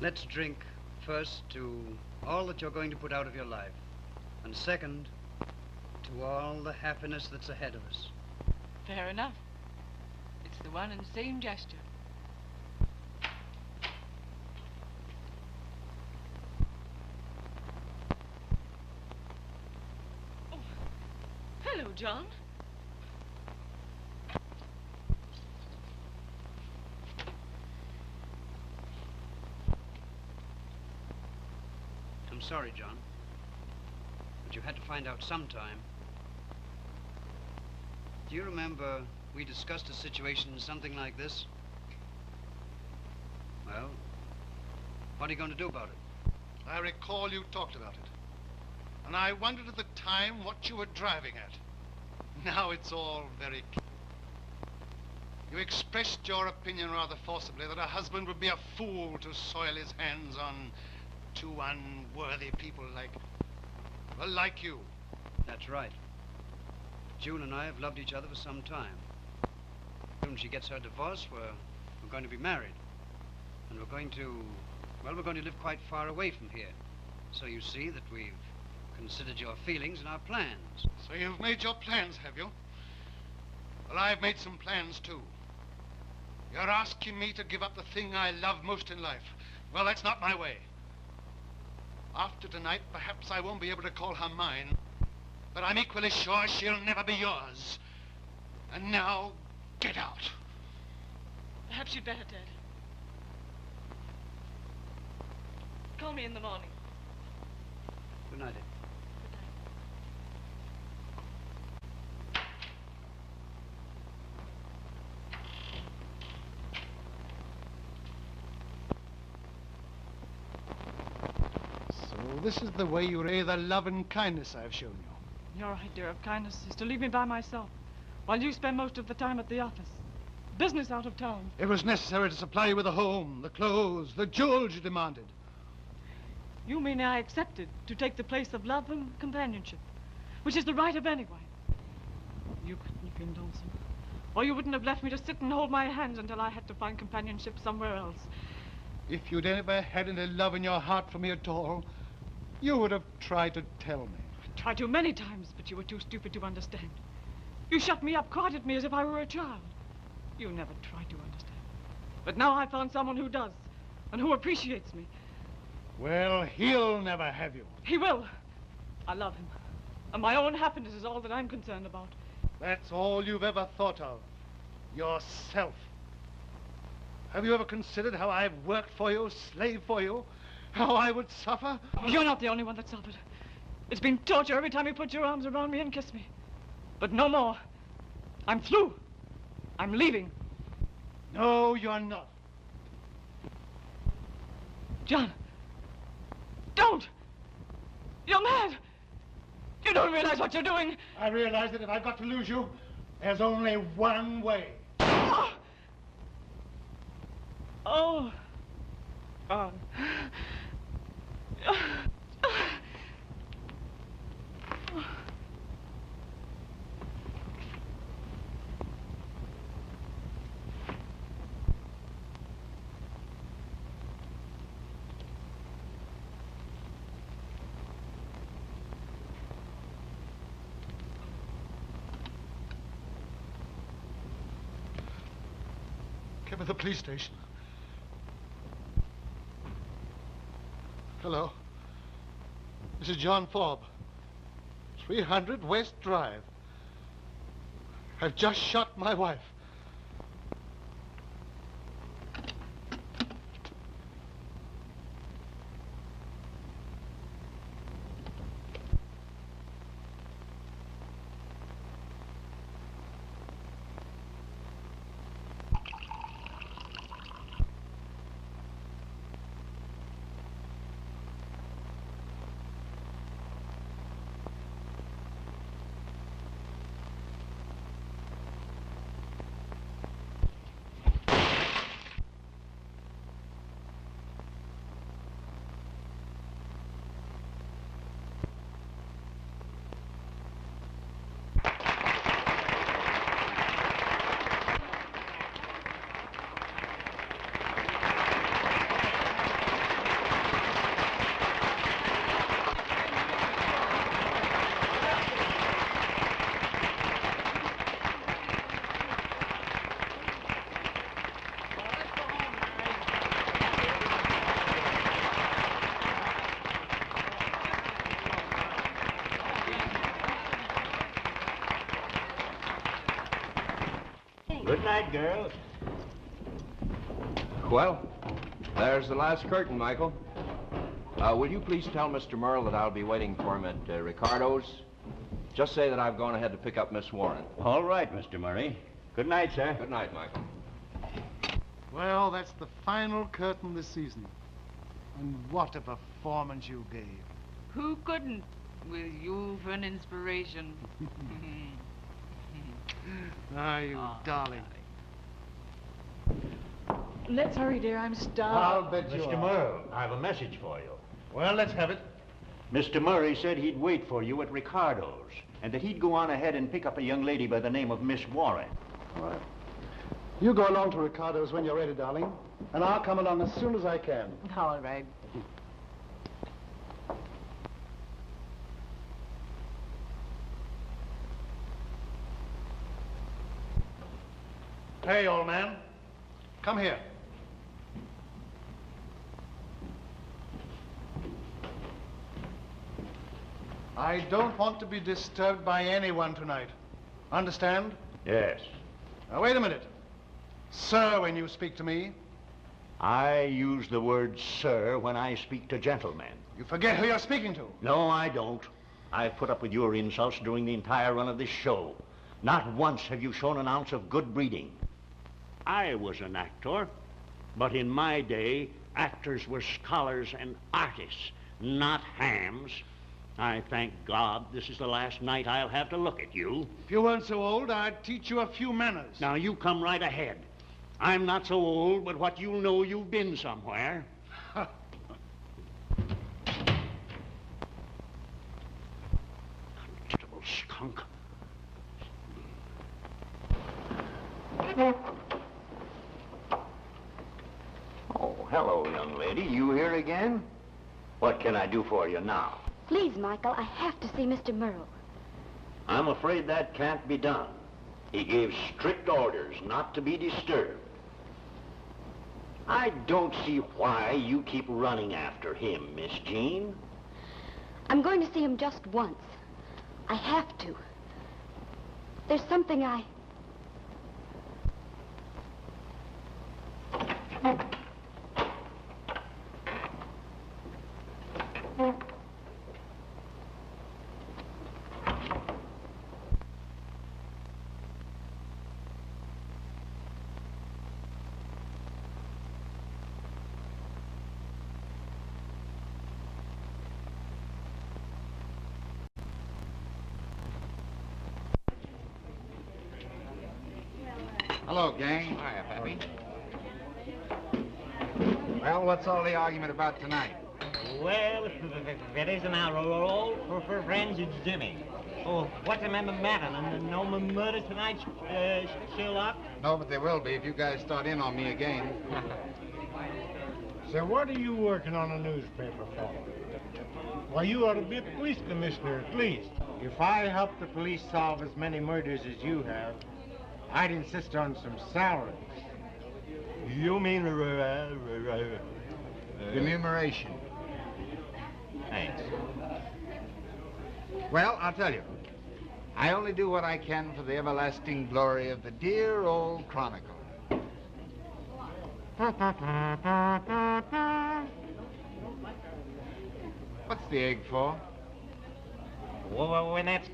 Let's drink first to all that you're going to put out of your life, and second, to all the happiness that's ahead of us. Fair enough. It's the one and same gesture. Oh, hello, John. I'm sorry, John, but you had to find out sometime. Do you remember we discussed a situation something like this? Well, what are you going to do about it? I recall you talked about it. And I wondered at the time what you were driving at. Now it's all very clear. You expressed your opinion rather forcibly that a husband would be a fool to soil his hands on two unworthy people like you. That's right. June and I have loved each other for some time. When she gets her divorce, we're going to be married. And we're going to live quite far away from here. So you see that we've considered your feelings and our plans. So you've made your plans, have you? Well, I've made some plans, too. You're asking me to give up the thing I love most in life. Well, that's not my way. After tonight, perhaps I won't be able to call her mine, but I'm equally sure she'll never be yours. And now, get out. Perhaps you'd better, Ted. Call me in the morning. Good night, Ed. This is the way you repay the love and kindness I've shown you. Your idea of kindness is to leave me by myself, while you spend most of the time at the office. Business out of town. It was necessary to supply you with a home, the clothes, the jewels you demanded. You mean I accepted to take the place of love and companionship, which is the right of anyone. You couldn't have been lonesome, or you wouldn't have left me to sit and hold my hands until I had to find companionship somewhere else. If you'd ever had any love in your heart for me at all, you would have tried to tell me. I tried to many times, but you were too stupid to understand. You shut me up, cried at me as if I were a child. You never tried to understand. But now I've found someone who does, and who appreciates me. Well, he'll never have you. He will. I love him. And my own happiness is all that I'm concerned about. That's all you've ever thought of. Yourself. Have you ever considered how I've worked for you, slaved for you? How I would suffer? You're not the only one that suffered. It's been torture every time you put your arms around me and kiss me. But no more. I'm through. I'm leaving. No, you're not. John. Don't! You're mad! You don't realize what you're doing. I realize that if I've got to lose you, there's only one way. Oh! Oh. Oh. Come to the police station. Hello. This is John Forbes. 300 West Drive. I've just shot my wife. Good night, girls. Well, there's the last curtain, Michael. Will you please tell Mr. Merle that I'll be waiting for him at Ricardo's? Just say that I've gone ahead to pick up Miss Warren. All right, Mr. Murray. Good night, sir. Good night, Michael. Well, that's the final curtain this season. And what a performance you gave. Who couldn't, with you for an inspiration? Ah, you darling. Let's hurry, dear. I'm I'll starved. bet you Mr. are. Merle, I have a message for you. Well, let's have it. Mr. Murray said he'd wait for you at Ricardo's, and that he'd go on ahead and pick up a young lady by the name of Miss Warren. All right. You go along to Ricardo's when you're ready, darling, and I'll come along as soon as I can. All right. Hey, old man. Come here. I don't want to be disturbed by anyone tonight. Understand? Yes. Now, wait a minute. Sir, when you speak to me, I use the word sir when I speak to gentlemen. you forget who you're speaking to. No, I don't. I've put up with your insults during the entire run of this show. Not once have you shown an ounce of good breeding. I was an actor, but in my day, actors were scholars and artists, not hams. I thank God this is the last night I'll have to look at you. If you weren't so old, I'd teach you a few manners. Now, you come right ahead. I'm not so old, but what you know, you've been somewhere. Constable skunk. Oh, hello, young lady. You here again? What can I do for you now? Please, Michael, I have to see Mr. Merle. I'm afraid that can't be done. He gave strict orders not to be disturbed. I don't see why you keep running after him, Miss Jean. I'm going to see him just once. I have to. There's something I... Hello, gang. Hiya, Pappy. Well, what's all the argument about tonight? Well, it isn't our role for friends, it's Jimmy. Oh, what's the matter? No murder tonight, Sherlock? No, but there will be if you guys start in on me again. So what are you working on a newspaper for? Why, you ought to be a police commissioner at least. If I help the police solve as many murders as you have, I'd insist on some salaries. You mean Remuneration. Thanks. Well, I'll tell you. I only do what I can for the everlasting glory of the dear old Chronicle. What's the egg for? Well, when that's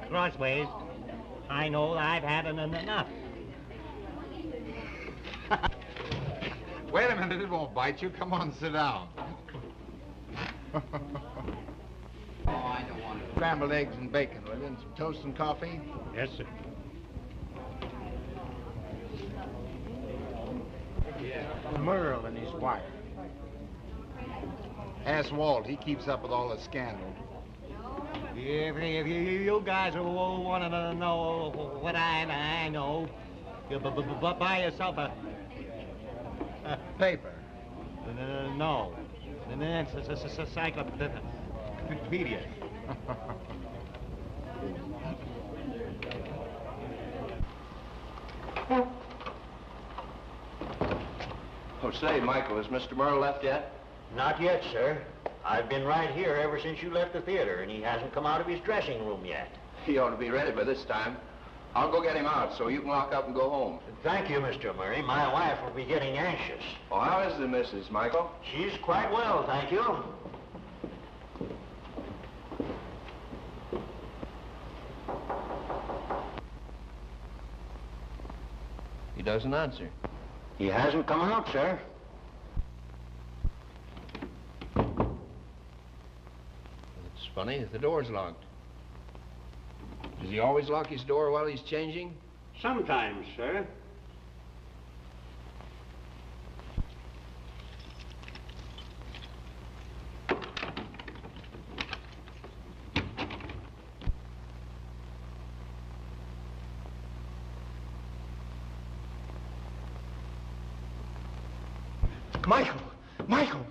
crossways, I know I've had enough. Wait a minute, it won't bite you. Come on, sit down. Oh, I don't want it. Scrambled eggs and bacon, will you? And some toast and coffee? Yes, sir. Merle and his wife. Ask Walt. He keeps up with all the scandal. If you guys want to know what I know, you buy yourself a Paper. No. And then it's a encyclopedia. Oh, say, Michael, has Mr. Merle left yet? Not yet, sir. I've been right here ever since you left the theater, and he hasn't come out of his dressing room yet. He ought to be ready by this time. I'll go get him out so you can lock up and go home. Thank you, Mr. Murray. My wife will be getting anxious. Oh, how is the missus, Michael? She's quite well, thank you. He doesn't answer. He hasn't come out, sir. It's funny, the door's locked. Does he always lock his door while he's changing? Sometimes, sir. Michael! Michael!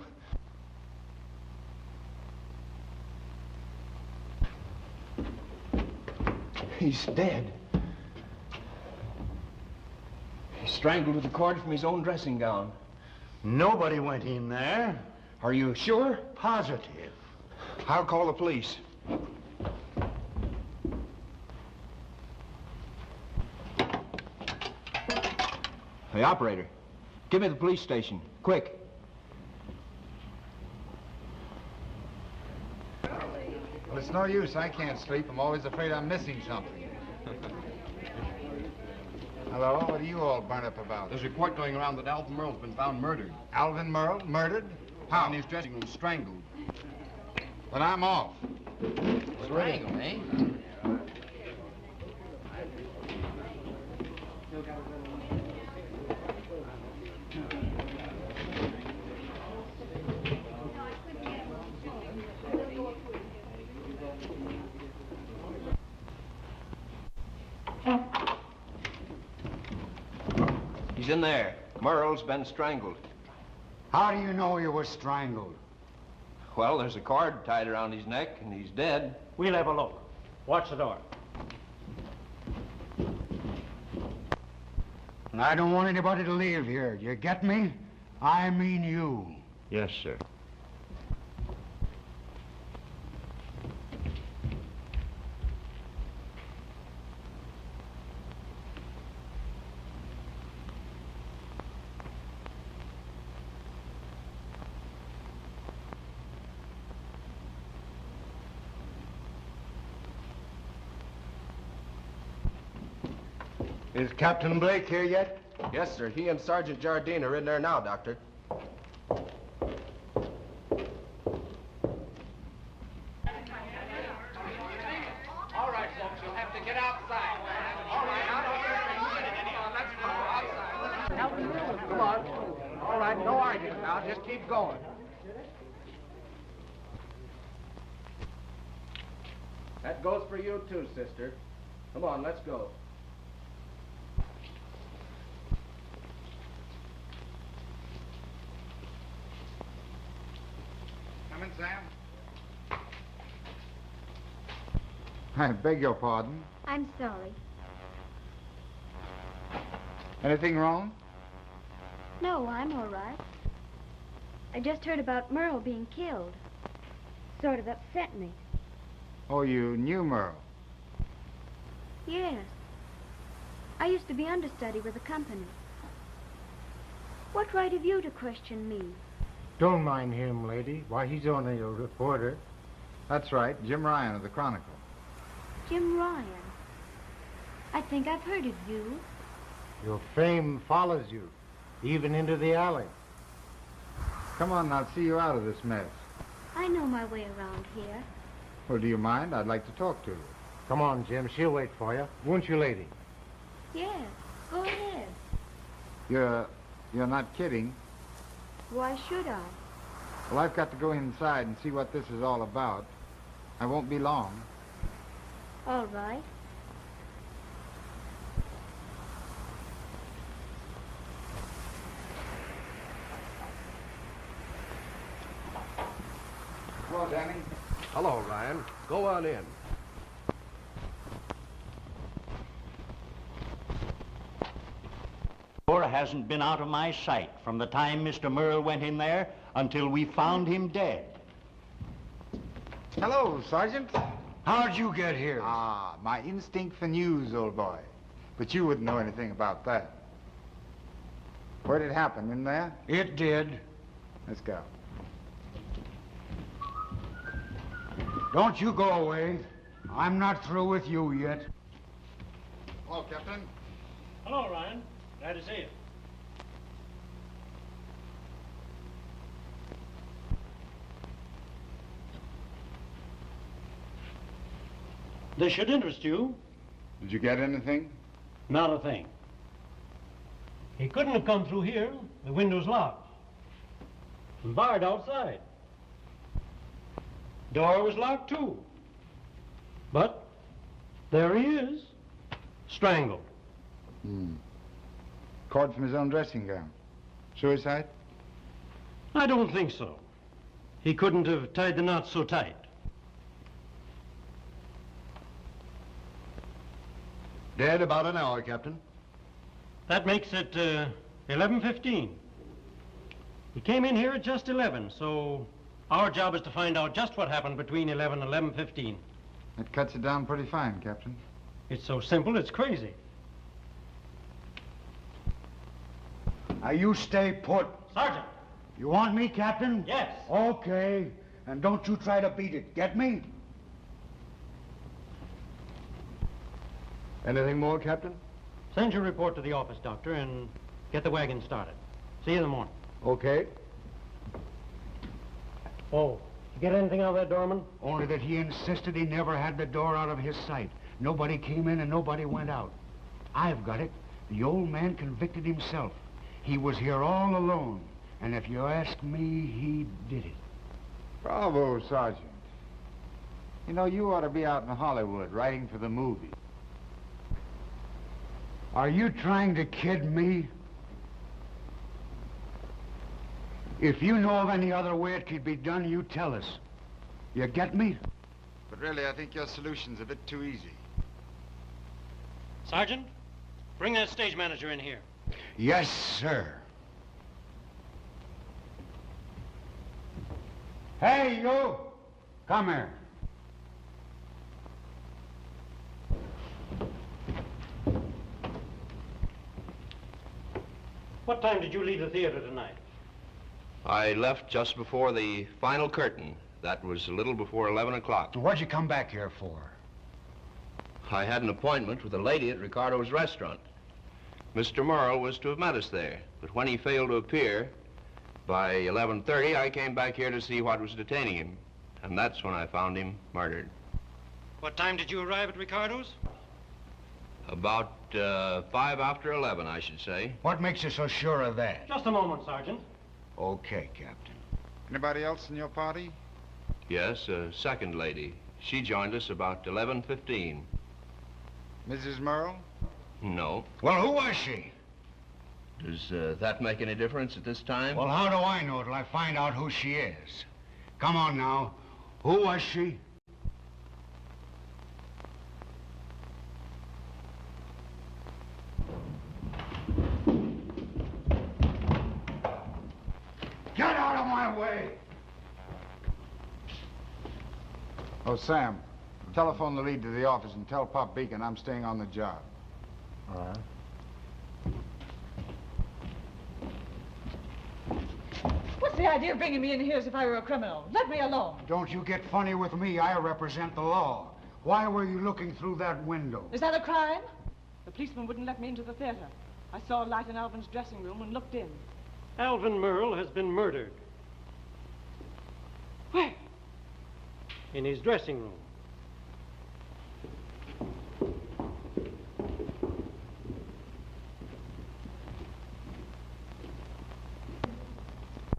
He's dead. He's strangled with a cord from his own dressing gown. Nobody went in there. Are you sure? Positive. I'll call the police. Hey, operator, give me the police station, quick. Well, it's no use. I can't sleep. I'm always afraid I'm missing something. Hello? What are you all burnt up about? There's a report going around that Alvin Merle's been found murdered. Alvin Merle? Murdered? How? Found in his dressing room, strangled. But I'm off. Strangled, eh? He's in there. Merle's been strangled. How do you know you were strangled? Well, there's a cord tied around his neck, and he's dead. We'll have a look. Watch the door. And I don't want anybody to leave here. You get me? I mean you. Yes, sir. Is Captain Blake here yet? Yes, sir. He and Sergeant Jardine are in there now, Doctor. All right, folks, you'll have to get outside. All right, now don't let's go outside. Come on. All right, no arguing now. Just keep going. That goes for you, too, sister. Come on, let's go. Come in, Sam. I beg your pardon. I'm sorry. Anything wrong? No, I'm all right. I just heard about Merle being killed. Sort of upset me. Oh, you knew Merle? Yes. I used to be understudy with the company. What right have you to question me? Don't mind him, lady. Why, he's only a reporter. That's right, Jim Ryan of the Chronicle. Jim Ryan. I think I've heard of you. Your fame follows you, even into the alley. Come on, I'll see you out of this mess. I know my way around here. Well, do you mind? I'd like to talk to you. Come on, Jim. She'll wait for you. Won't you, lady? Yes, go ahead. You're not kidding. Why should I? Well, I've got to go inside and see what this is all about. I won't be long. All right. Hello, Danny. Hello, Ryan. Go on in. Dora hasn't been out of my sight from the time Mr. Merle went in there until we found him dead. Hello, Sergeant. How'd you get here? Ah, my instinct for news, old boy. But you wouldn't know anything about that. Where'd it happen? In there? It did. Let's go. Don't you go away. I'm not through with you yet. Hello, Captain. Hello, Ryan. Glad to see you. This should interest you. Did you get anything? Not a thing. He couldn't have come through here. The window's locked. And barred outside. Door was locked, too. But there he is, strangled. Cord from his own dressing gown. Suicide? I don't think so. He couldn't have tied the knot so tight. Dead about an hour, Captain. That makes it 11:15. He came in here at just 11, so our job is to find out just what happened between 11 and 11:15. That cuts it down pretty fine, Captain. It's so simple, it's crazy. Now you stay put. Sergeant! You want me, Captain? Yes. Okay. And don't you try to beat it. Get me? Anything more, Captain? Send your report to the office, Doctor, and get the wagon started. See you in the morning. Okay. Oh, you get anything out of that doorman? Only that he insisted he never had the door out of his sight. Nobody came in and nobody went out. I've got it. The old man convicted himself. He was here all alone. And if you ask me, he did it. Bravo, Sergeant. You know, you ought to be out in Hollywood writing for the movie. Are you trying to kid me? If you know of any other way it could be done, you tell us. You get me? But really, I think your solution's a bit too easy. Sergeant, bring that stage manager in here. Yes, sir. Hey, you! Come here. What time did you leave the theater tonight? I left just before the final curtain. That was a little before 11 o'clock. What'd you come back here for? I had an appointment with a lady at Ricardo's restaurant. Mr. Merle was to have met us there, but when he failed to appear, by 11:30, I came back here to see what was detaining him. And that's when I found him murdered. What time did you arrive at Ricardo's? About 5 after 11, I should say. What makes you so sure of that? Just a moment, Sergeant. Okay, Captain. Anybody else in your party? Yes, a second lady. She joined us about 11:15. Mrs. Merle? No. Well, who was she? Does that make any difference at this time? Well, how do I know till I find out who she is? Come on now. Who was she? Get out of my way! Oh, Sam, telephone the lead to the office and tell Pop Beacon I'm staying on the job. All right. What's the idea of bringing me in here as if I were a criminal? Let me alone. Don't you get funny with me. I represent the law. Why were you looking through that window? Is that a crime? The policeman wouldn't let me into the theater. I saw a light in Alvin's dressing room and looked in. Alvin Merle has been murdered. Where? In his dressing room.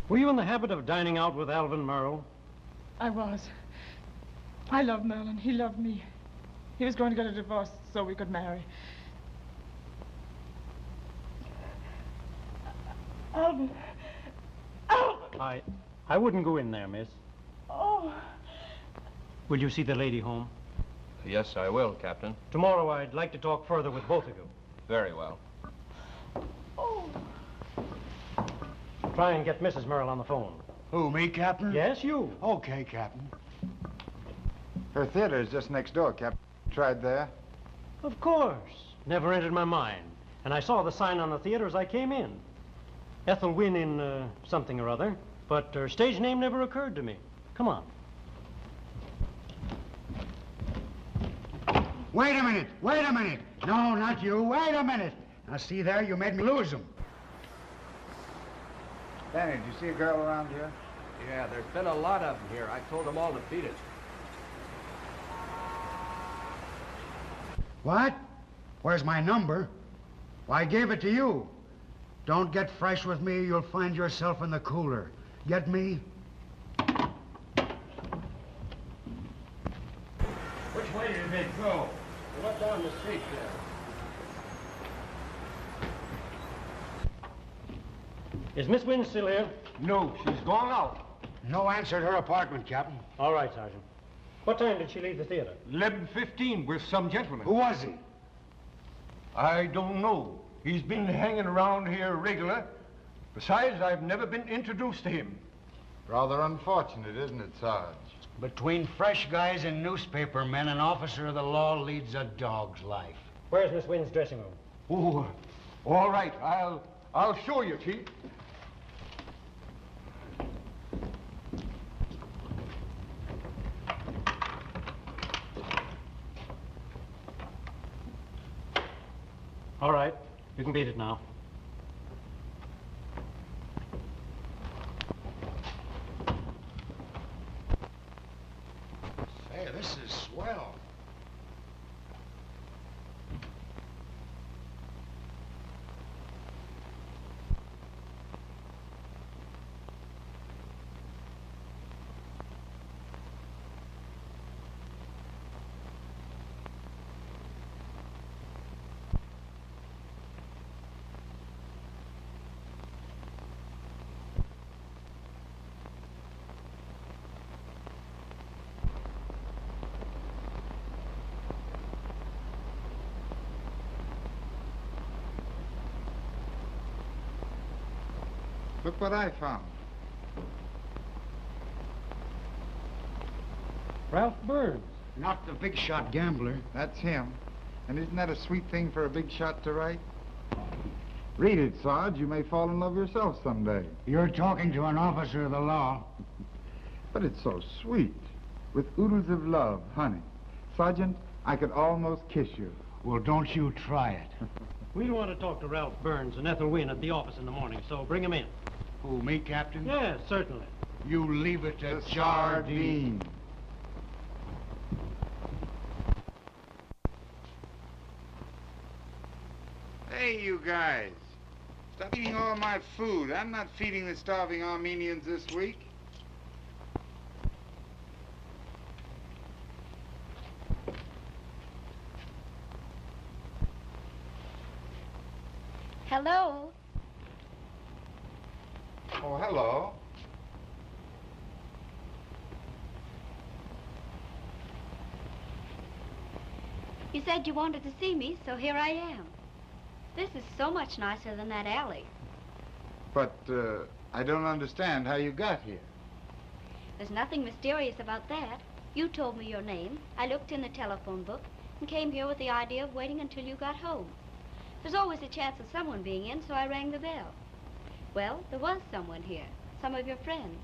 Were you in the habit of dining out with Alvin Merle? I was. I loved Merlin. He loved me. He was going to get a divorce so we could marry. Alvin. Alvin! I wouldn't go in there, miss. Oh. Will you see the lady home? Yes, I will, Captain. Tomorrow I'd like to talk further with both of you. Very well. Oh. Try and get Mrs. Merle on the phone. Who, me, Captain? Yes, you. Okay, Captain. Her theater is just next door, Captain. Tried there? Of course. never entered my mind. And I saw the sign on the theater as I came in. Ethel Wynn in something or other, but her stage name never occurred to me. Come on. Wait a minute, wait a minute. No, not you, wait a minute. Now, see there, you made me lose him. Danny, did you see a girl around here? Yeah, there's been a lot of them here. I told them all to beat it. What? Where's my number? Well, I gave it to you. Don't get fresh with me, you'll find yourself in the cooler. Get me? Which way did they go? What down the street there? Is Miss Wynn still here? No, she's gone out. No answer at her apartment, Captain. All right, Sergeant. What time did she leave the theater? 11:15 with some gentleman. Who was he? I don't know. He's been hanging around here regular. Besides, I've never been introduced to him. Rather unfortunate, isn't it, Sarge? Between fresh guys and newspaper men, an officer of the law leads a dog's life. Where's Miss Wynn's dressing room? Oh, all right. I'll show you, Chief. All right. You can beat it now. Say, this is swell. Look what I found. Ralph Burns. Not the big shot gambler. That's him. And isn't that a sweet thing for a big shot to write? Read it, Sarge. You may fall in love yourself someday. You're talking to an officer of the law. But it's so sweet. With oodles of love, honey. Sergeant, I could almost kiss you. Well, don't you try it. We'll want to talk to Ralph Burns and Ethel Wynn at the office in the morning, so bring them in. Who, me, Captain? Yes, certainly. You leave it to The Jardine. sardine. Hey, you guys. Stop eating all my food. I'm not feeding the starving Armenians this week. Hello? Oh, hello. You said you wanted to see me, so here I am. This is so much nicer than that alley. But, I don't understand how you got here. There's nothing mysterious about that. You told me your name. I looked in the telephone book and came here with the idea of waiting until you got home. There's always a chance of someone being in, so I rang the bell. Well, there was someone here, some of your friends.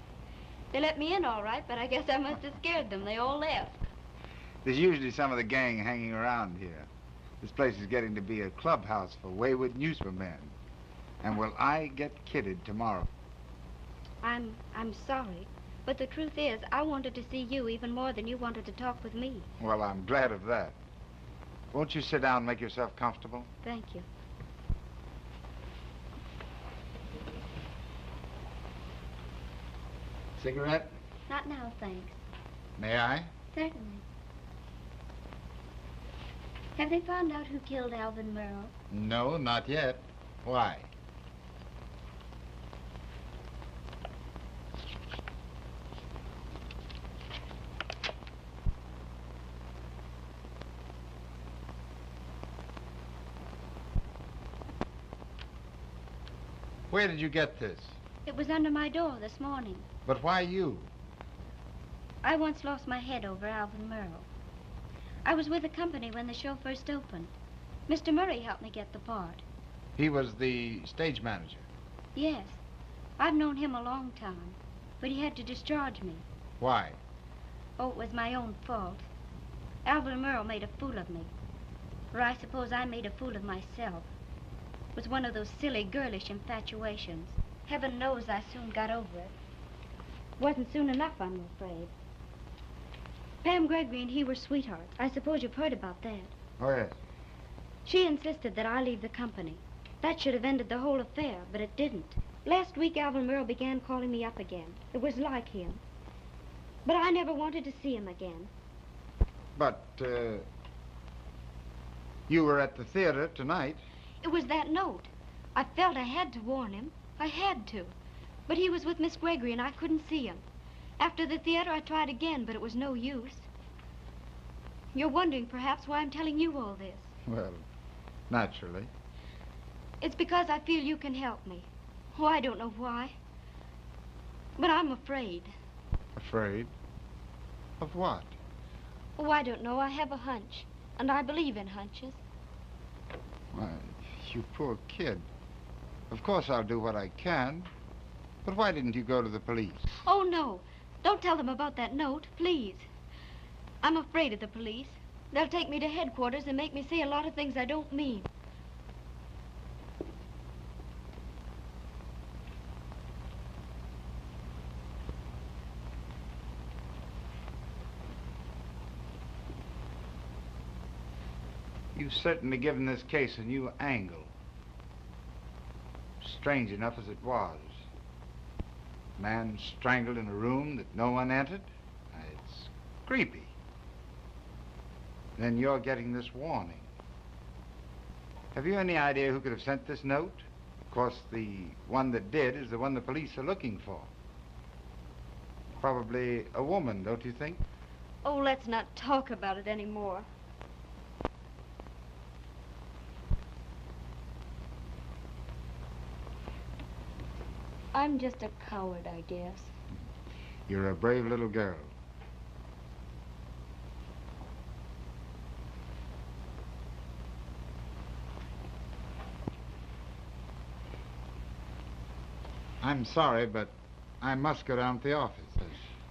They let me in all right, but I guess I must have scared them. They all left. There's usually some of the gang hanging around here. This place is getting to be a clubhouse for wayward newspapermen. And will I get kidded tomorrow? I'm sorry, but the truth is, I wanted to see you even more than you wanted to talk with me. Well, I'm glad of that. Won't you sit down and make yourself comfortable? Thank you. Cigarette? Not now, thanks. May I? Certainly. Have they found out who killed Alvin Merrill? No, not yet. Why? Where did you get this? It was under my door this morning. But why you? I once lost my head over Alvin Merrill. I was with the company when the show first opened. Mr. Murray helped me get the part. He was the stage manager. Yes. I've known him a long time, but he had to discharge me. Why? Oh, it was my own fault. Alvin Merle made a fool of me. Or I suppose I made a fool of myself. It was one of those silly, girlish infatuations. Heaven knows I soon got over it. Wasn't soon enough, I'm afraid. Pam Gregory and he were sweethearts. I suppose you've heard about that. Oh, yes. She insisted that I leave the company. That should have ended the whole affair, but it didn't. Last week, Alvin Merle began calling me up again. It was like him. But I never wanted to see him again. But, you were at the theater tonight. It was that note. I felt I had to warn him. I had to. But he was with Miss Gregory, and I couldn't see him. After the theater, I tried again, but it was no use. You're wondering, perhaps, why I'm telling you all this. Well, naturally. It's because I feel you can help me. Oh, I don't know why. But I'm afraid. Afraid? Of what? Oh, I don't know. I have a hunch. And I believe in hunches. Why, you poor kid. Of course I'll do what I can. But why didn't you go to the police? Oh, no. Don't tell them about that note, please. I'm afraid of the police. They'll take me to headquarters and make me say a lot of things I don't mean. You've certainly given this case a new angle. Strange enough as it was. Man strangled in a room that no one entered. It's creepy. Then you're getting this warning. Have you any idea who could have sent this note? Of course, the one that did is the one the police are looking for. Probably a woman, don't you think? Oh, let's not talk about it anymore. I'm just a coward, I guess. You're a brave little girl. I'm sorry, but I must go down to the office.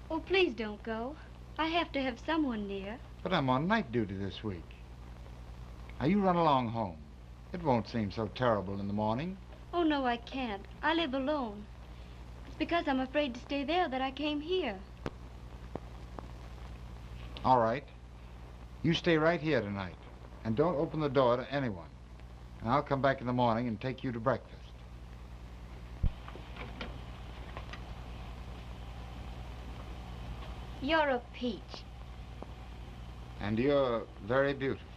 Oh, please don't go. I have to have someone near. But I'm on night duty this week. Now, you run along home. It won't seem so terrible in the morning. Oh, no, I can't. I live alone. It's because I'm afraid to stay there that I came here. All right. You stay right here tonight. And don't open the door to anyone. And I'll come back in the morning and take you to breakfast. You're a peach. And you're very beautiful.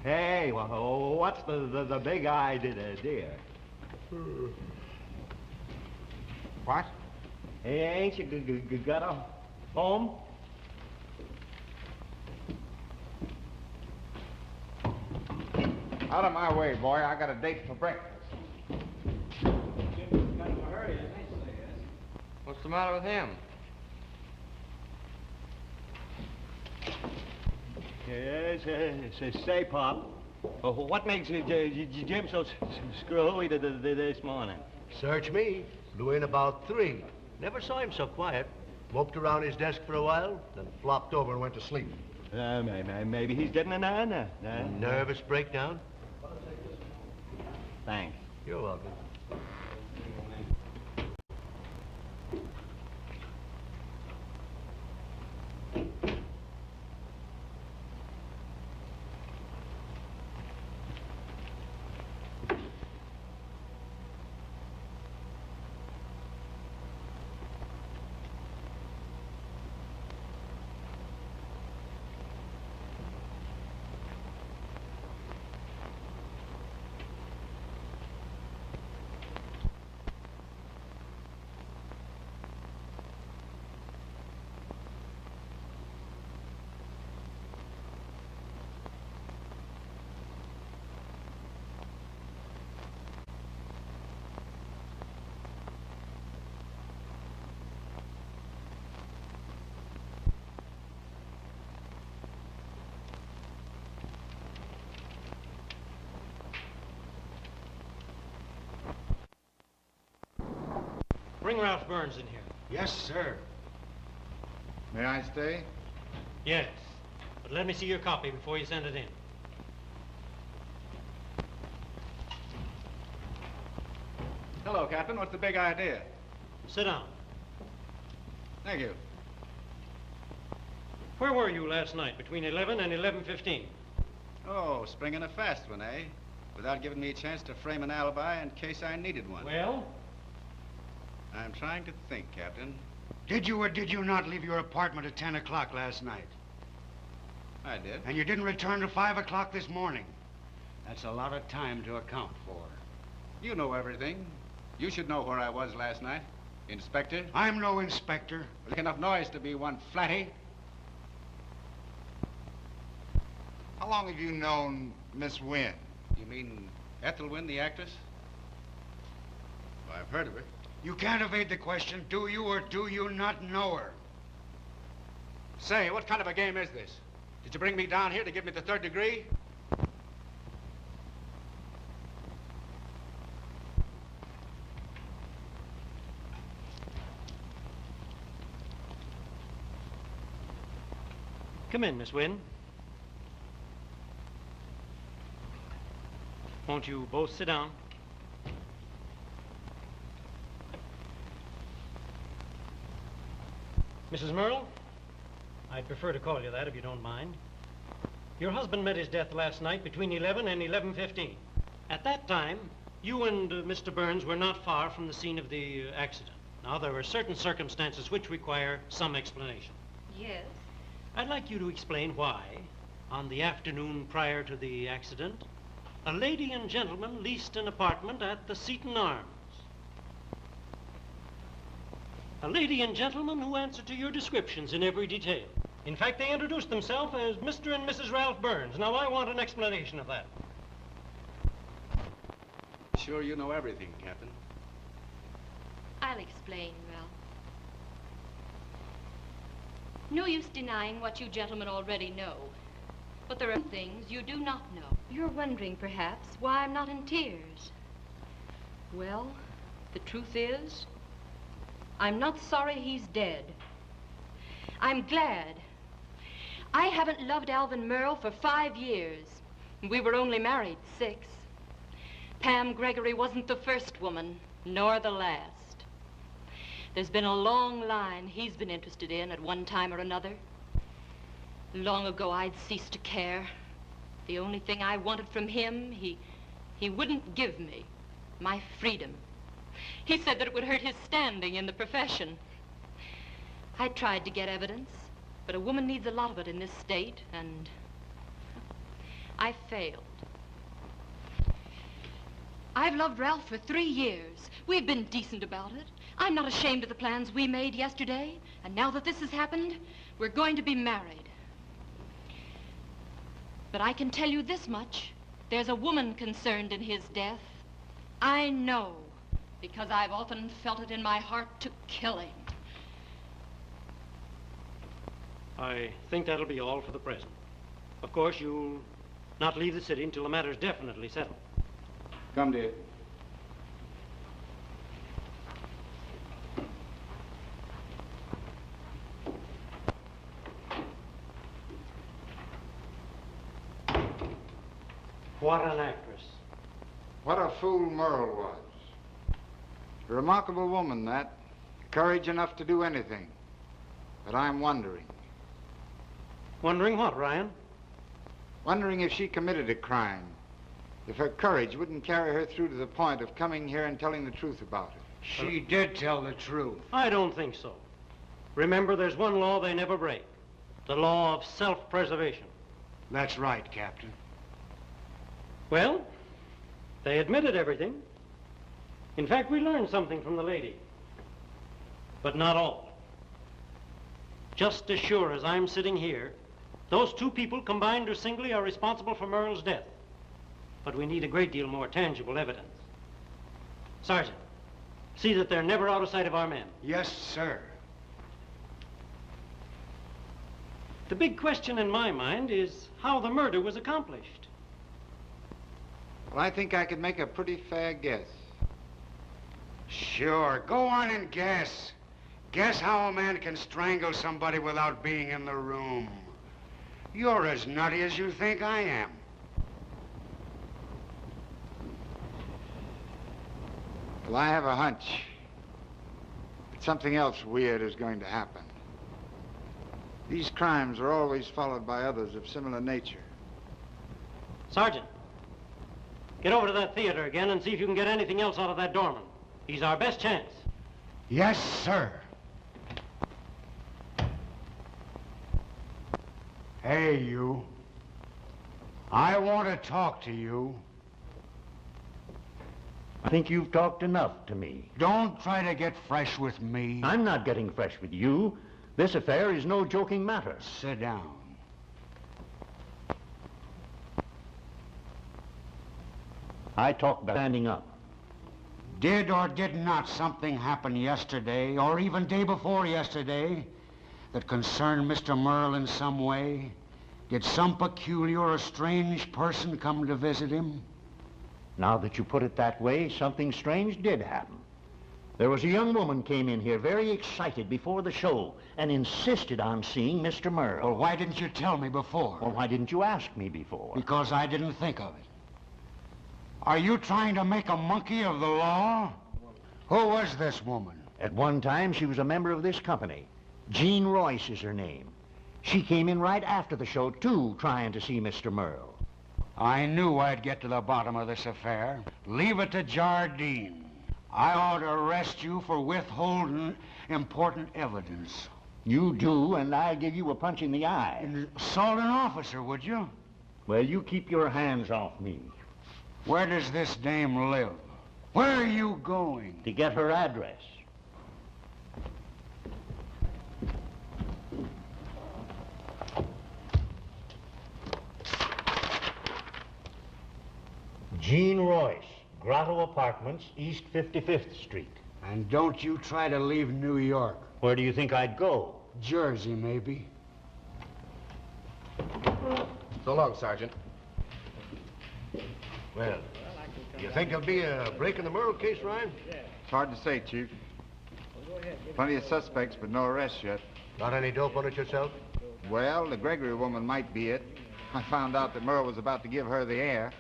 Hey, what's the big idea? What? Hey, ain't you got a home? Out of my way, boy. I got a date for breakfast. What's the matter with him? Yes, say, Pop, what makes Jim so screwy this morning? Search me. Blew in about 3. Never saw him so quiet. Moped around his desk for a while, then flopped over and went to sleep. Maybe he's getting an Anna. Nervous breakdown? Thanks. You're welcome. bring Ralph Burns in here. Yes, sir. May I stay? Yes, but let me see your copy before you send it in. Hello, Captain. What's the big idea? Sit down. Thank you. Where were you last night between 11 and 11:15? Oh, springing a fast one, eh? Without giving me a chance to frame an alibi in case I needed one. Well? I'm trying to think, Captain. Did you or did you not leave your apartment at 10 o'clock last night? I did. And you didn't return to 5 o'clock this morning? That's a lot of time to account for. You know everything. You should know where I was last night. Inspector? I'm no inspector. Make enough noise to be one flatty. How long have you known Miss Wynne? You mean Ethel Wynne, the actress? Well, I've heard of her. You can't evade the question. Do you or do you not know her? Say, what kind of a game is this? Did you bring me down here to give me the third degree? Come in, Miss Wynne. Won't you both sit down? Mrs. Merle, I'd prefer to call you that if you don't mind. Your husband met his death last night between 11 and 11:15. At that time, you and Mr. Burns were not far from the scene of the accident. Now, there were certain circumstances which require some explanation. Yes. I'd like you to explain why, on the afternoon prior to the accident, a lady and gentleman leased an apartment at the Seton Arms. A lady and gentleman who answered to your descriptions in every detail. In fact, they introduced themselves as Mr. and Mrs. Ralph Burns. Now, I want an explanation of that. Sure you know everything, Captain. I'll explain, Ralph. No use denying what you gentlemen already know. But there are things you do not know. You're wondering, perhaps, why I'm not in tears. Well, the truth is, I'm not sorry he's dead. I'm glad. I haven't loved Alvin Merle for 5 years. We were only married 6. Pam Gregory wasn't the first woman, nor the last. There's been a long line he's been interested in at one time or another. Long ago, I'd ceased to care. The only thing I wanted from him, he wouldn't give me, my freedom. He said that it would hurt his standing in the profession. I tried to get evidence, but a woman needs a lot of it in this state, and I failed. I've loved Ralph for 3 years. We've been decent about it. I'm not ashamed of the plans we made yesterday, and now that this has happened, we're going to be married. But I can tell you this much. There's a woman concerned in his death. I know, because I've often felt it in my heart to kill him. I think that'll be all for the present. Of course, you'll not leave the city until the matter's definitely settled. Come, dear. What an actress. What a fool Merle was. A remarkable woman, that. Courage enough to do anything. But I'm wondering. Wondering what, Ryan? Wondering if she committed a crime. If her courage wouldn't carry her through to the point of coming here and telling the truth about it. She did tell the truth. I don't think so. Remember, there's one law they never break. The law of self-preservation. That's right, Captain. Well, they admitted everything. In fact, we learned something from the lady. But not all. Just as sure as I'm sitting here, those 2 people, combined or singly, are responsible for Merle's death. But we need a great deal more tangible evidence. Sergeant, see that they're never out of sight of our men. Yes, sir. The big question in my mind is how the murder was accomplished. Well, I think I could make a pretty fair guess. Sure, go on and guess. Guess how a man can strangle somebody without being in the room. You're as nutty as you think I am. Well, I have a hunch that something else weird is going to happen. These crimes are always followed by others of similar nature. Sergeant, get over to that theater again and see if you can get anything else out of that doorman. He's our best chance. Yes, sir. Hey, you. I want to talk to you. I think you've talked enough to me. Don't try to get fresh with me. I'm not getting fresh with you. This affair is no joking matter. Sit down. I talk about standing up. Did or did not something happen yesterday, or even day before yesterday, that concerned Mr. Merle in some way? Did some peculiar or strange person come to visit him? Now that you put it that way, something strange did happen. There was a young woman came in here very excited before the show and insisted on seeing Mr. Merle. Well, why didn't you tell me before? Well, why didn't you ask me before? Because I didn't think of it. Are you trying to make a monkey of the law? Who was this woman? At one time, she was a member of this company. Jean Royce is her name. She came in right after the show, too, trying to see Mr. Merle. I knew I'd get to the bottom of this affair. Leave it to Jardine. I ought to arrest you for withholding important evidence. You do, and I'll give you a punch in the eye. Assault an officer, would you? Well, you keep your hands off me. Where does this dame live? Where are you going? To get her address. Jean Royce, Grotto Apartments, East 55th Street. And don't you try to leave New York. Where do you think I'd go? Jersey, maybe. So long, Sergeant. Well, do you think there'll be a break in the Merle case, Ryan? It's hard to say, Chief. Plenty of suspects, but no arrests yet. Got any dope on it yourself? Well, the Gregory woman might be it. I found out that Merle was about to give her the air.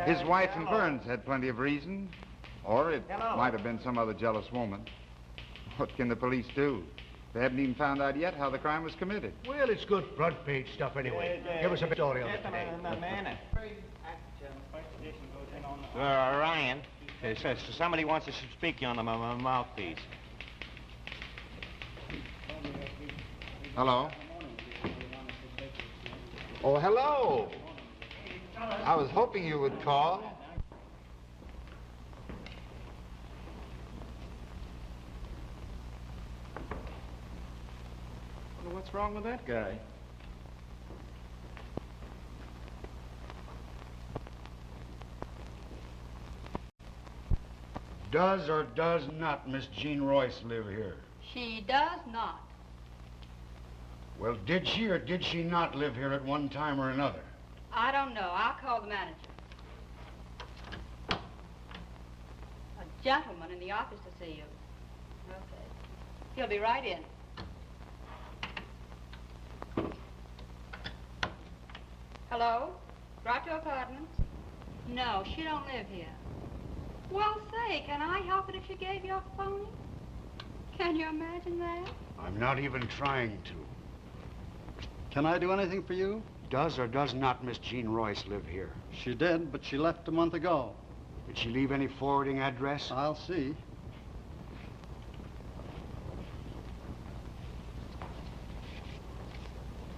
His wife and Burns had plenty of reason. Or it might have been some other jealous woman. What can the police do? They haven't even found out yet how the crime was committed. Well, it's good front page stuff anyway. Give us a story on it today. Ryan, somebody wants to speak to you on the mouthpiece. Hello? Oh, hello. I was hoping you would call. Well, what's wrong with that guy? Does or does not Miss Jean Royce live here? She does not. Well, did she or did she not live here at one time or another? I don't know. I'll call the manager. A gentleman in the office to see you. Okay. He'll be right in. Hello? Grotto Apartments? No, she don't live here. Well, say, can I help it if she gave you a phone? Can you imagine that? I'm not even trying to. Can I do anything for you? Does or does not Miss Jean Royce live here? She did, but she left a month ago. Did she leave any forwarding address? I'll see.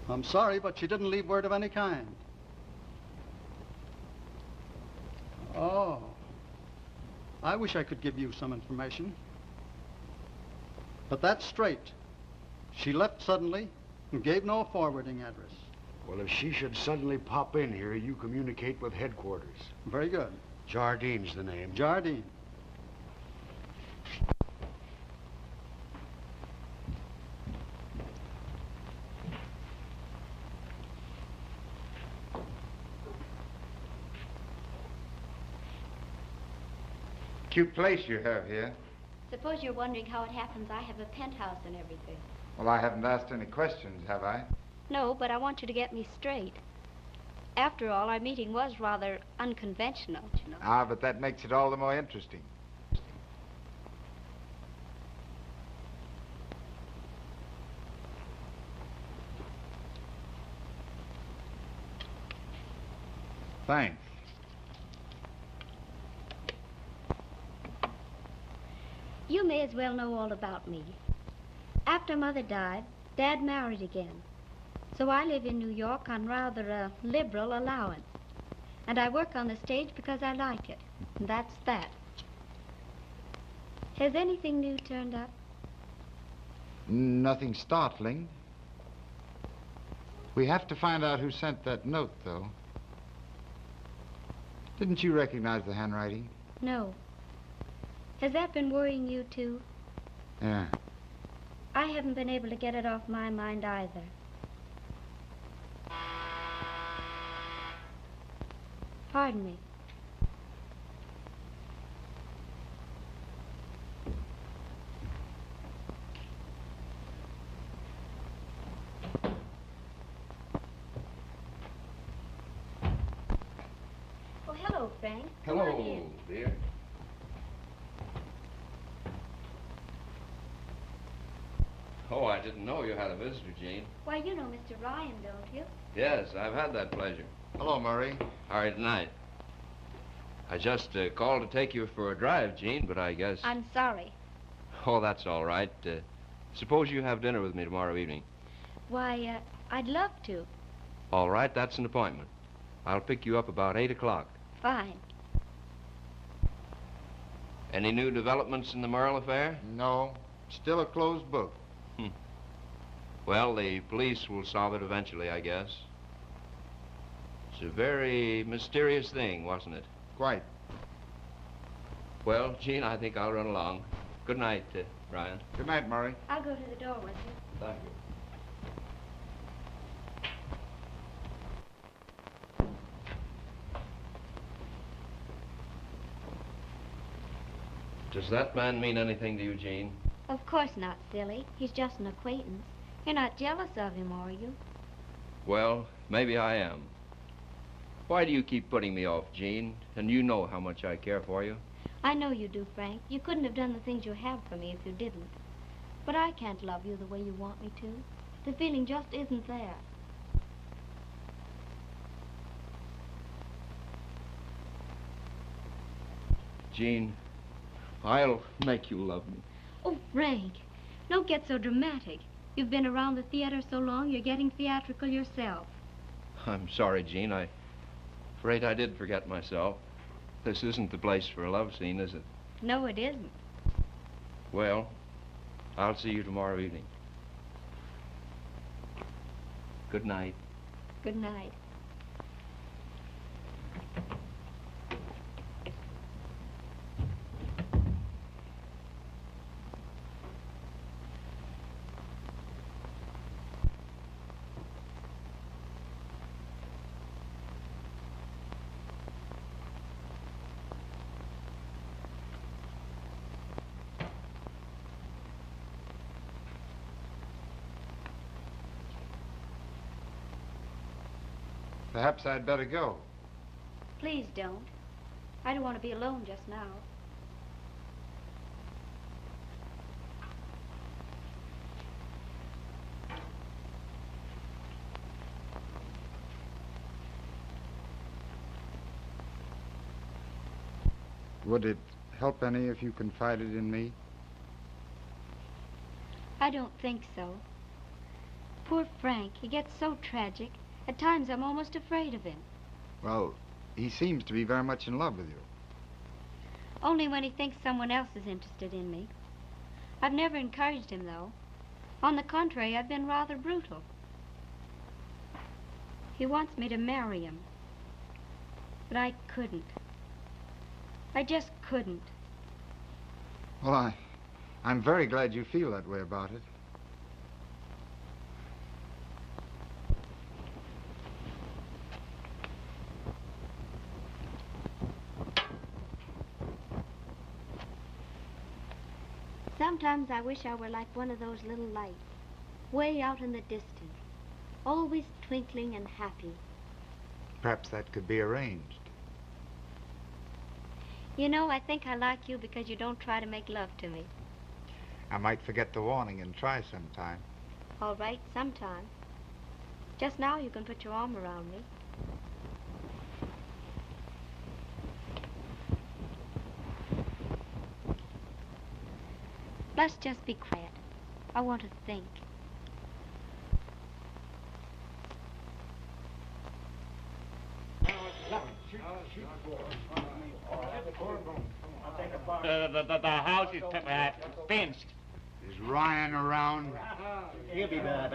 I'm sorry, but she didn't leave word of any kind. Oh. I wish I could give you some information. But that's straight. She left suddenly and gave no forwarding address. Well, if she should suddenly pop in here, you communicate with headquarters. Very good. Jardine's the name. Jardine. Cute place you have here. Suppose you're wondering how it happens I have a penthouse and everything. Well, I haven't asked any questions, have I? No, but I want you to get me straight. After all, our meeting was rather unconventional, you know. Ah, but that makes it all the more interesting. Thanks. You may as well know all about me. After Mother died, Dad married again. So I live in New York on rather a liberal allowance. And I work on the stage because I like it. And that's that. Has anything new turned up? Nothing startling. We have to find out who sent that note, though. Didn't you recognize the handwriting? No. Has that been worrying you, too? Yeah. I haven't been able to get it off my mind either. Pardon me. Oh, hello, Frank. Come on Hello, in. dear. Oh, I didn't know you had a visitor, Jean. Why, you know Mr. Ryan, don't you? Yes, I've had that pleasure. Hello, Murray. How are you tonight? I just called to take you for a drive, Jean, but I guess... I'm sorry. Oh, that's all right. Suppose you have dinner with me tomorrow evening. Why, I'd love to. All right, that's an appointment. I'll pick you up about 8 o'clock. Fine. Any new developments in the Merle affair? No. Still a closed book. Well, the police will solve it eventually, I guess. It's a very mysterious thing, wasn't it? Quite. Well, Jean, I think I'll run along. Good night, Ryan. Good night, Murray. I'll go to the door with you. Thank you. Does that man mean anything to you, Jean? Of course not, silly. He's just an acquaintance. You're not jealous of him, are you? Well, maybe I am. Why do you keep putting me off, Jean? And you know how much I care for you. I know you do, Frank. You couldn't have done the things you have for me if you didn't. But I can't love you the way you want me to. The feeling just isn't there. Jean, I'll make you love me. Oh, Frank, don't get so dramatic. You've been around the theater so long, you're getting theatrical yourself. I'm sorry, Jean. I'm afraid I did forget myself. This isn't the place for a love scene, is it? No, it isn't. Well, I'll see you tomorrow evening. Good night. Good night. Perhaps I'd better go. Please don't. I don't want to be alone just now. Would it help any if you confided in me? I don't think so. Poor Frank, he gets so tragic. At times I'm almost afraid of him. Well, he seems to be very much in love with you. Only when he thinks someone else is interested in me. I've never encouraged him, though. On the contrary, I've been rather brutal. He wants me to marry him. But I couldn't. I just couldn't. Well, I'm very glad you feel that way about it. Sometimes I wish I were like one of those little lights, way out in the distance, always twinkling and happy. Perhaps that could be arranged. You know, I think I like you because you don't try to make love to me. I might forget the warning and try sometime. All right, sometime. Just now you can put your arm around me. Let's just be quiet. I want to think. The house is fenced. Is Ryan around? He'll be back.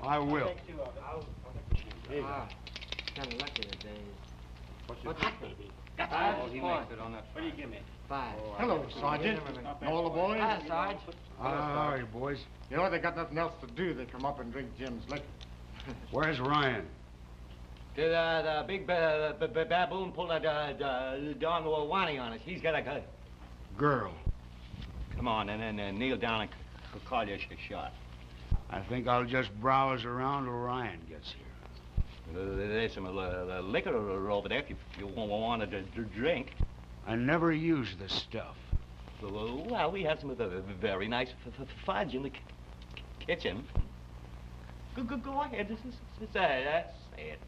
I will. Kind of lucky today. What's that, baby? Oh, he makes it on that. What do you give me? 5. Hello, Sergeant. All the boys? Hi, Sarge. How are you, boys? You know, they got nothing else to do. They come up and drink Jim's liquor. Where's Ryan? Did the big baboon pull the Don Wani on us? He's got a Girl. Come on, and then kneel down and call your shot. I think I'll just browse around till Ryan gets here. There's some liquor over there if you want to drink. I never use the stuff. Well, we have some of the very nice fudge in the kitchen. Go ahead. Say it.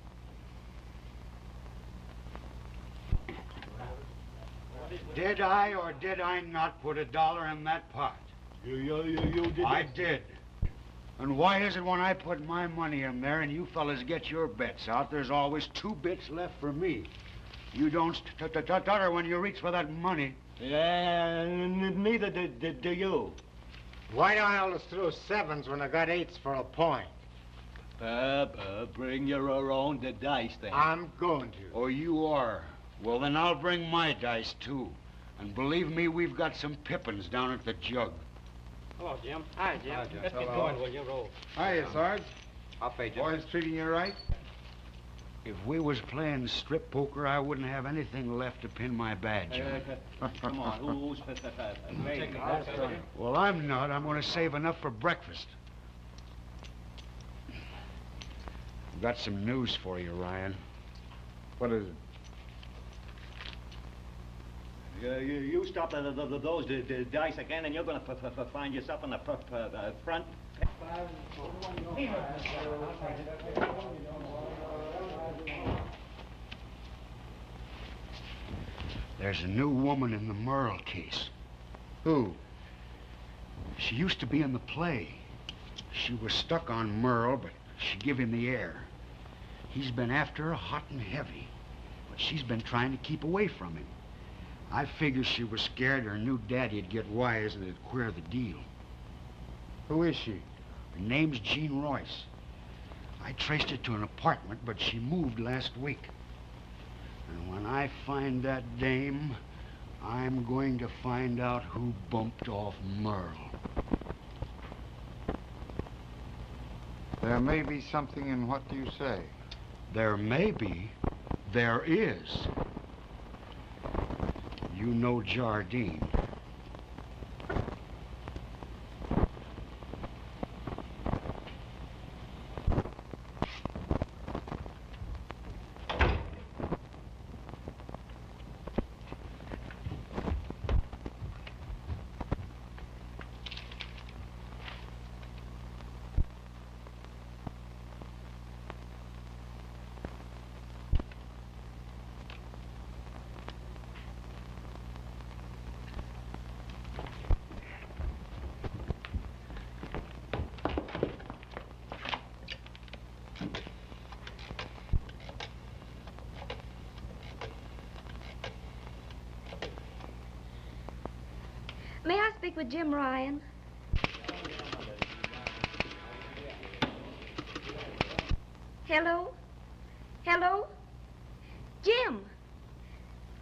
Did I or did I not put $1 in that pot? You did. I did. And why is it when I put my money in there and you fellas get your bets out, there's always 2 bits left for me? You don't stutter when you reach for that money. Neither do you. Why don't I always throw 7s when I got 8s for a point? Bring your own dice, then. I'm going to. Oh, you are? Well, then I'll bring my dice, too. And believe me, we've got some pippins down at the jug. Hello, Jim. Hi, Jim. Let's get going, will you, roll? Hiya, Sarge. I'll pay Jim. Boys treating you right? If we was playing strip poker, I wouldn't have anything left to pin my badge on. Come on, who's Well, I'm not. I'm going to save enough for breakfast. I've got some news for you, Ryan. What is it? You stop those dice again, and you're going to find yourself in the front. There's a new woman in the Merle case. Who? She used to be in the play. She was stuck on Merle, but she give him the air. He's been after her hot and heavy, but she's been trying to keep away from him. I figure she was scared her new daddy'd get wise and it'd queer the deal. Who is she? Her name's Jean Royce. I traced her to an apartment, but she moved last week. And when I find that dame, I'm going to find out who bumped off Merle. There may be something in what you say. There may be. There is. You know Jardine. May I speak with Jim Ryan? Hello? Hello? Jim!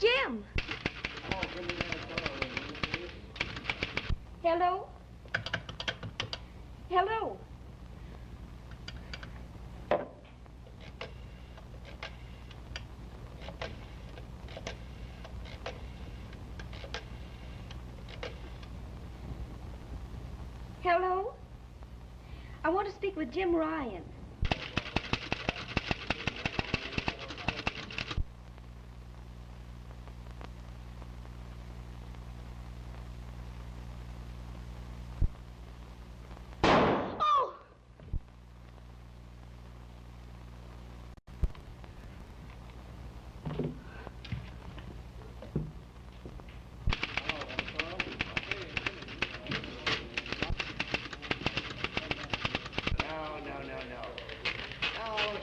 Jim! Hello? Hello? Hello? I want to speak with Jim Ryan.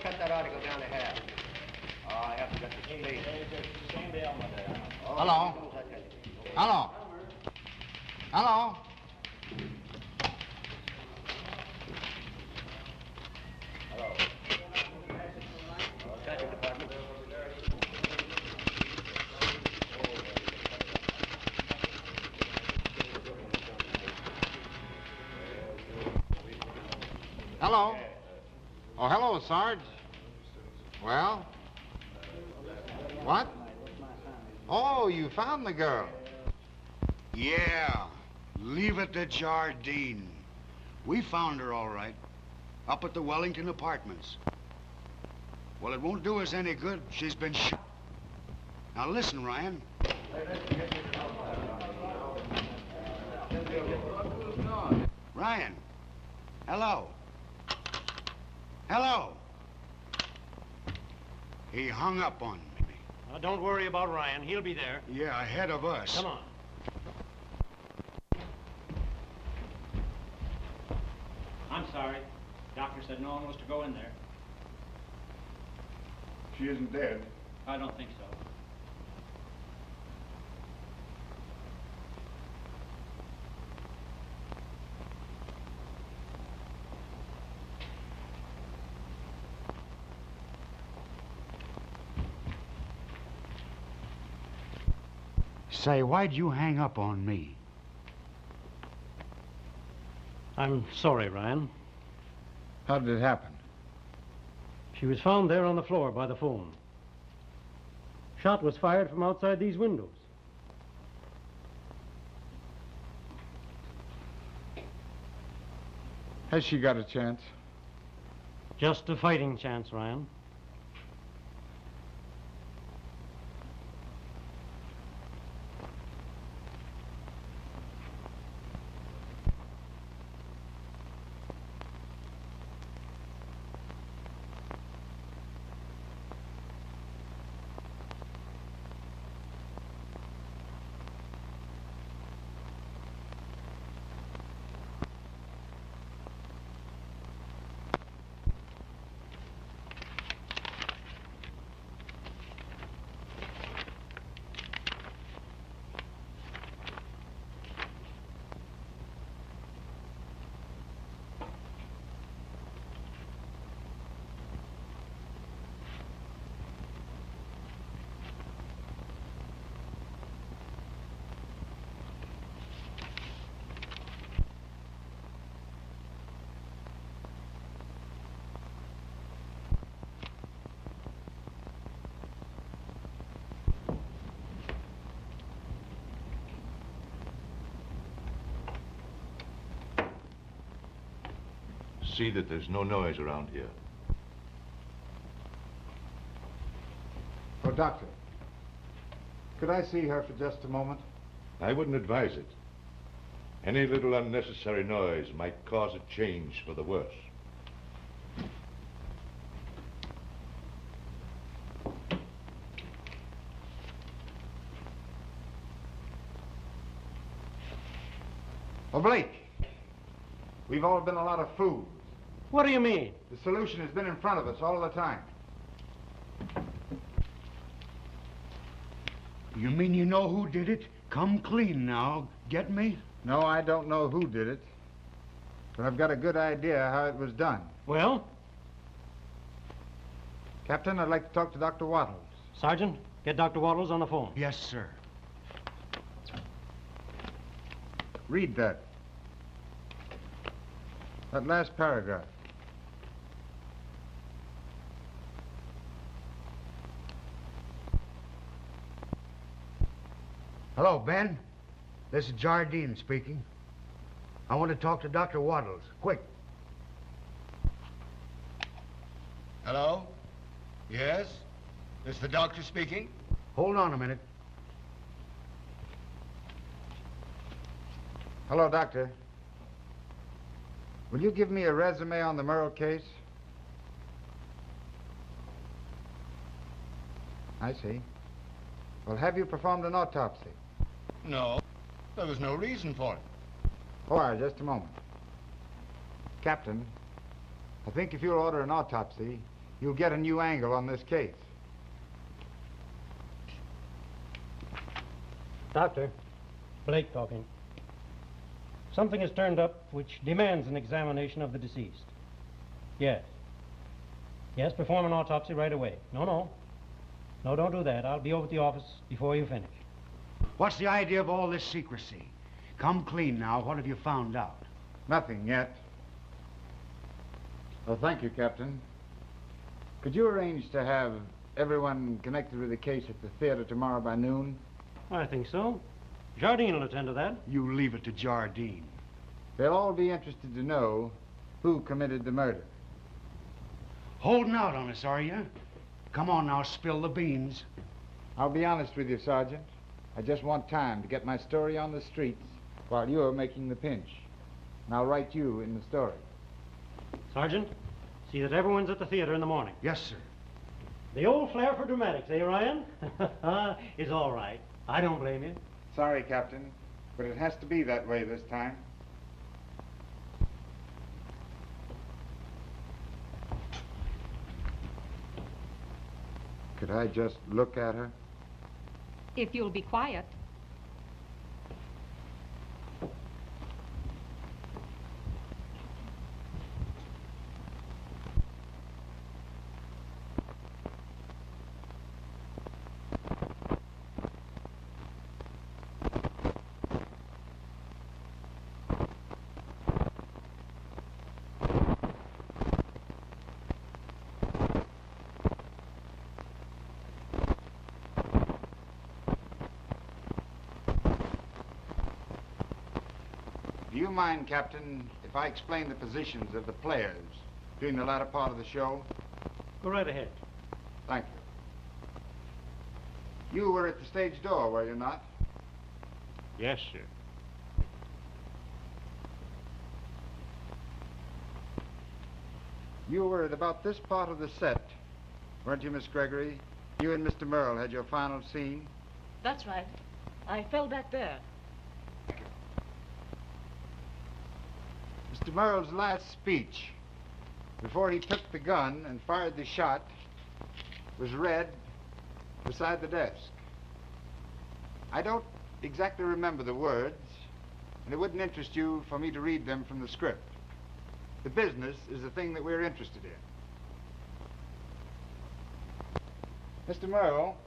Cut that article down to half. Oh, I haven't got the space. Hello? Hello? Hello? Traffic department. Hello? Oh, hello, Sarge. Well? What? Oh, you found the girl. Yeah, leave it to Jardine. We found her all right, up at the Wellington Apartments. Well, it won't do us any good. She's been shot. Now listen, Ryan. Ryan, hello. Hello. He hung up on me. Now, don't worry about Ryan. He'll be there. Yeah, ahead of us. Come on. I'm sorry. Doctor said no one was to go in there. She isn't dead. I don't think so. Say, why'd you hang up on me? I'm sorry, Ryan. How did it happen? She was found there on the floor by the phone. Shot was fired from outside these windows. Has she got a chance? Just a fighting chance, Ryan. See that there's no noise around here. Oh, Doctor, could I see her for just a moment? I wouldn't advise it. Any little unnecessary noise might cause a change for the worse. Oh, Blake, we've all been a lot of fools. What do you mean? The solution has been in front of us all the time. You mean you know who did it? Come clean now. Get me? No, I don't know who did it, but I've got a good idea how it was done. Well? Captain, I'd like to talk to Dr. Wattles. Sergeant, get Dr. Wattles on the phone. Yes, sir. Read that. That last paragraph. Hello, Ben. This is Jardine speaking. I want to talk to Dr. Waddles. Quick. Hello? Yes? This the doctor speaking? Hold on a minute. Hello, Doctor. Will you give me a resume on the Merle case? I see. Well, have you performed an autopsy? No. There was no reason for it. All right, just a moment. Captain, I think if you'll order an autopsy, you'll get a new angle on this case. Doctor, Blake talking. Something has turned up which demands an examination of the deceased. Yes. Yes, perform an autopsy right away. No, don't do that. I'll be over at the office before you finish. What's the idea of all this secrecy? Come clean now. What have you found out? Nothing yet. Well, thank you, Captain. Could you arrange to have everyone connected with the case at the theater tomorrow by noon? I think so. Jardine will attend to that. You leave it to Jardine. They'll all be interested to know who committed the murder. Holding out on us, are you? Come on now, spill the beans. I'll be honest with you, Sergeant. I just want time to get my story on the streets while you're making the pinch. And I'll write you in the story. Sergeant, see that everyone's at the theater in the morning. Yes, sir. The old flair for dramatics, eh, Ryan? Is all right. I don't blame you. Sorry, Captain, but it has to be that way this time. Could I just look at her? If you'll be quiet. Do you mind, Captain, if I explain the positions of the players during the latter part of the show? Go right ahead. Thank you. You were at the stage door, were you not? Yes, sir. You were at about this part of the set, weren't you, Miss Gregory? You and Mr. Merle had your final scene? That's right. I fell back there. Mr. Merle's last speech, before he took the gun and fired the shot, was read beside the desk. I don't exactly remember the words, and it wouldn't interest you for me to read them from the script. The business is the thing that we're interested in. Mr. Merle,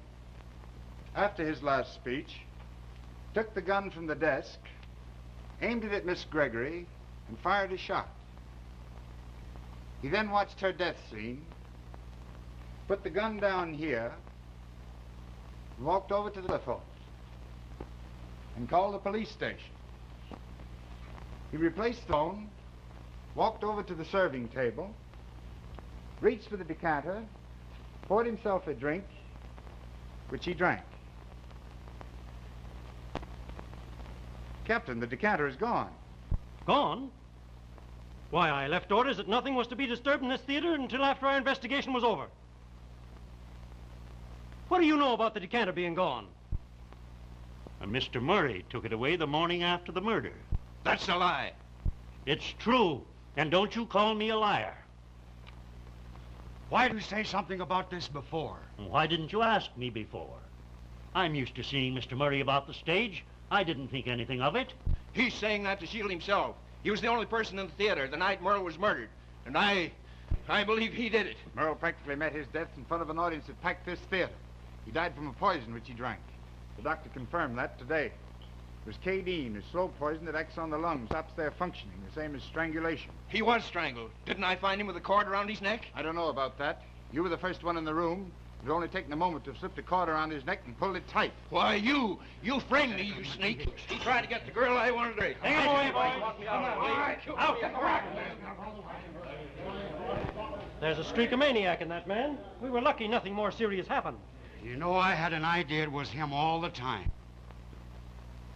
after his last speech, took the gun from the desk, aimed it at Miss Gregory, and fired a shot. He then watched her death scene, put the gun down here, and walked over to the telephone and called the police station. He replaced the phone, walked over to the serving table, reached for the decanter, poured himself a drink, which he drank. Captain, the decanter is gone. Gone? Why, I left orders that nothing was to be disturbed in this theater until after our investigation was over. What do you know about the decanter being gone? Mr. Murray took it away the morning after the murder. That's a lie. It's true, and don't you call me a liar. Why did you say something about this before? Why didn't you ask me before? I'm used to seeing Mr. Murray about the stage. I didn't think anything of it. He's saying that to shield himself. He was the only person in the theater the night Merle was murdered. And I believe he did it. Merle practically met his death in front of an audience that packed this theater. He died from a poison which he drank. The doctor confirmed that today. It was cadeine, a slow poison that acts on the lungs, stops their functioning, the same as strangulation. He was strangled. Didn't I find him with a cord around his neck? I don't know about that. You were the first one in the room. It would only taken a moment to have slipped a cord around his neck and pulled it tight. Why, you framed me, you sneak. He tried to get the girl I wanted to marry. Hang him away, boys. Come on, out. There's a streak of maniac in that man. We were lucky nothing more serious happened. You know, I had an idea it was him all the time.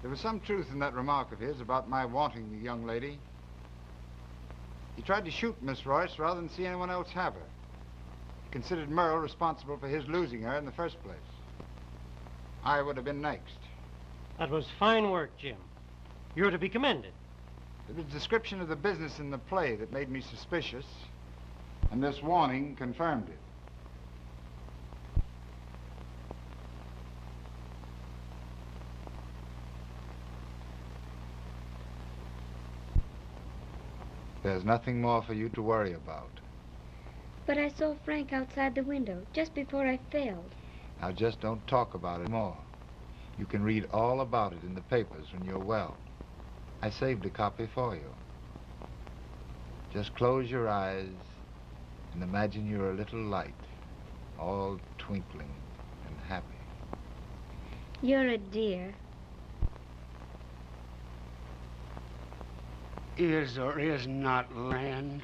There was some truth in that remark of his about my wanting the young lady. He tried to shoot Miss Royce rather than see anyone else have her. He considered Merle responsible for his losing her in the first place. I would have been next. That was fine work, Jim. You're to be commended. It was a description of the business in the play that made me suspicious, and this warning confirmed it. There's nothing more for you to worry about. But I saw Frank outside the window just before I failed. Now just don't talk about it more. You can read all about it in the papers when you're well. I saved a copy for you. Just close your eyes and imagine you're a little light, all twinkling and happy. You're a dear. Is or is not land.